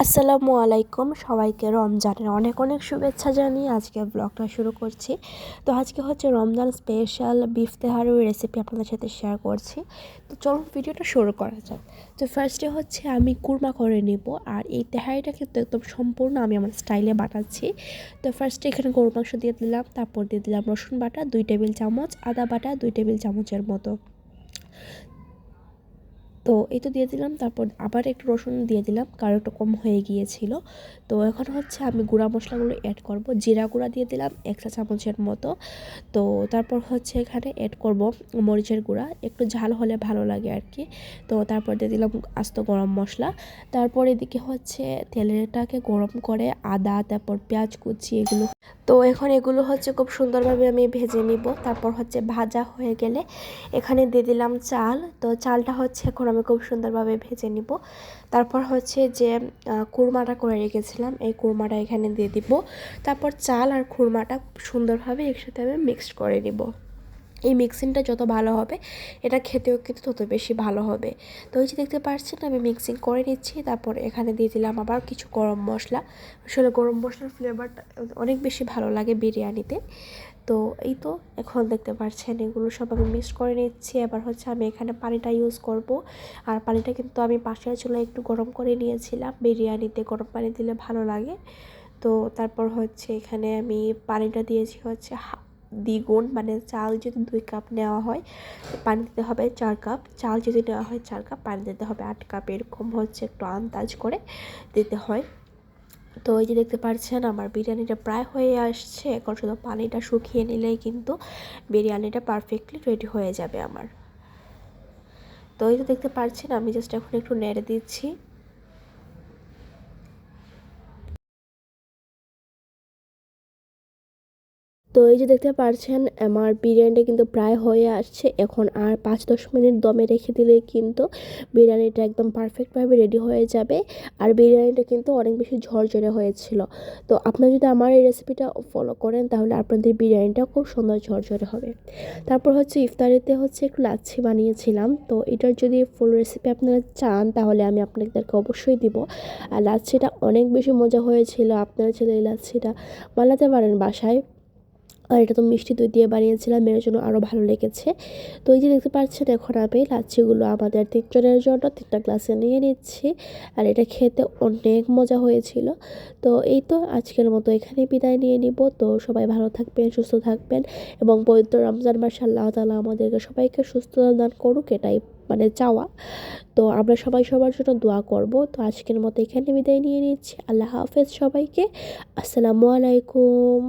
আসসালামু আলাইকুম, সবাইকে রমজানের অনেক অনেক শুভেচ্ছা জানিয়ে আজকে ব্লগটা শুরু করছি। তো আজকে হচ্ছে রমজান স্পেশাল বিফ তেহারির রেসিপি আপনাদের সাথে শেয়ার করছি। তো চলুন ভিডিওটা শুরু করা যাক। তো ফার্স্টে হচ্ছে আমি কুরমা করে নেব, আর এই তেহারিটা কিন্তু একদম সম্পূর্ণ আমি আমার স্টাইলে বানাচ্ছি। তো ফার্স্টে এখানে গরুর মাংস দিয়ে দিলাম, তারপর দিয়ে দিলাম রসুন বাটা 2 টেবিল চামচ, আদা বাটা 2 টেবিল চামচের মতো। তো এই তো দিয়ে দিলাম, তারপর আবার একটু রসুন দিয়ে দিলাম কারণ একটু কম হয়ে গিয়েছিল। তো এখন হচ্ছে আমি গুঁড়া মশলাগুলো অ্যাড করব। জিরা গুঁড়া দিয়ে দিলাম 1 চা চামচের মতো। তো তারপর হচ্ছে এখানে অ্যাড করব মরিচের গুঁড়া, একটু ঝাল হলে ভালো লাগে আর কি। তো তারপর দিয়ে দিলাম আস্ত গরম মশলা। তারপর এদিকে হচ্ছে তেলটাকে গরম করে আদা, তারপর পেঁয়াজ কুচি এগুলো, তো এখন এগুলো হচ্ছে খুব সুন্দরভাবে আমি ভেজে নিব। তারপর হচ্ছে ভাজা হয়ে গেলে এখানে দিয়ে দিলাম চাল। তো চালটা হচ্ছে এখন আমি খুব সুন্দরভাবে ভেজে নিব। তারপর হচ্ছে যে কুরমাটা করে রেখেছিলাম, এই কুরমাটা এখানে দিয়ে দিব। তারপর চাল আর কুরমাটা সুন্দরভাবে একসাথে আমি মিক্সড করে নিব। এই মিক্সিংটা যত ভালো হবে এটা খেতেও কিন্তু তত বেশি ভালো হবে। তো এই যে দেখতে পাচ্ছেন আমি মিক্সিং করে নিচ্ছি। তারপর এখানে দিয়ে দিলাম আবার কিছু গরম মশলা। আসলে গরম মশলার ফ্লেভারটা অনেক বেশি ভালো লাগে বিরিয়ানিতে। তো এই তো এখন দেখতে পাচ্ছেন এগুলো সব আমি মিক্স করে নিচ্ছি। এবার হচ্ছে আমি এখানে পানিটা ইউজ করব, আর পানিটা কিন্তু আমি পাশের চুলায় একটু গরম করে নিয়েছিলাম। বিরিয়ানিতে গরম পানি দিলে ভালো লাগে। তো তারপর হচ্ছে এখানে আমি পানিটা দিয়েছি হচ্ছে দ্বিগুণ, মানে চাল যদি 2 কাপ নেওয়া হয় পানি দিতে হবে 4 কাপ, চাল যদি নেওয়া হয় 4 কাপ পানি দিতে হবে 8 কাপ, এরকম হচ্ছে একটু আন্দাজ করে দিতে হয়। তো এই যে দেখতে পাচ্ছেন আমার বিরিয়ানিটা প্রায় হয়ে আসছে। এখন শুধু পানিটা শুকিয়ে নিলেই কিন্তু বিরিয়ানিটা পারফেক্টলি রেডি হয়ে যাবে আমার। তো এই যে দেখতে পাচ্ছেন আমি জাস্ট এখন একটু নেড়ে দিচ্ছি। তো এই যে দেখতে পাচ্ছেন আমার বিরিয়ানিটা কিন্তু প্রায় হয়ে আসছে। এখন আর 5-10 মিনিট দমে রেখে দিলেই কিন্তু বিরিয়ানিটা একদম পারফেক্টভাবে রেডি হয়ে যাবে। আর বিরিয়ানিটা কিন্তু অনেক বেশি ঝরঝরে হয়েছিল। তো আপনারা যদি আমার এই রেসিপিটা ফলো করেন তাহলে আপনাদের বিরিয়ানিটা খুব সুন্দর ঝরঝরে হবে। তারপর হচ্ছে ইফতারিতে হচ্ছে একটু লাচ্ছি বানিয়েছিলাম। তো এটার যদি ফুল রেসিপি আপনারা চান তাহলে আমি আপনাদেরকে অবশ্যই দিব। আর লাচ্ছিটা অনেক বেশি মজা হয়েছিল। আপনারা চাইলে এই লাচ্ছিটা বানাতে পারেন বাসায়। আর এটা তো মিষ্টি দই দিয়ে বানিয়েছিলাম, এর জন্য আরও ভালো লেগেছে। তো এই যে দেখতে পাচ্ছেন এখন আমি লাচ্ছিগুলো আমাদের 3 জনের জন্য 3টা গ্লাসে নিয়ে নিচ্ছি। আর এটা খেতে অনেক মজা হয়েছিল। তো এই তো আজকের মতো এখানেই বিদায় নিয়ে নিব। তো সবাই ভালো থাকবেন, সুস্থ থাকবেন, এবং পবিত্র রমজান মাসে আল্লাহ তাআলা আমাদেরকে সবাইকে সুস্থতা দান করুক, এটাই মানে চাওয়া। তো আমরা সবাই সবার জন্য দোয়া করব। তো আজকের মতো এখানে বিদায় নিয়ে নিচ্ছি। আল্লাহ হাফেজ সবাইকে। আসসালামু আলাইকুম।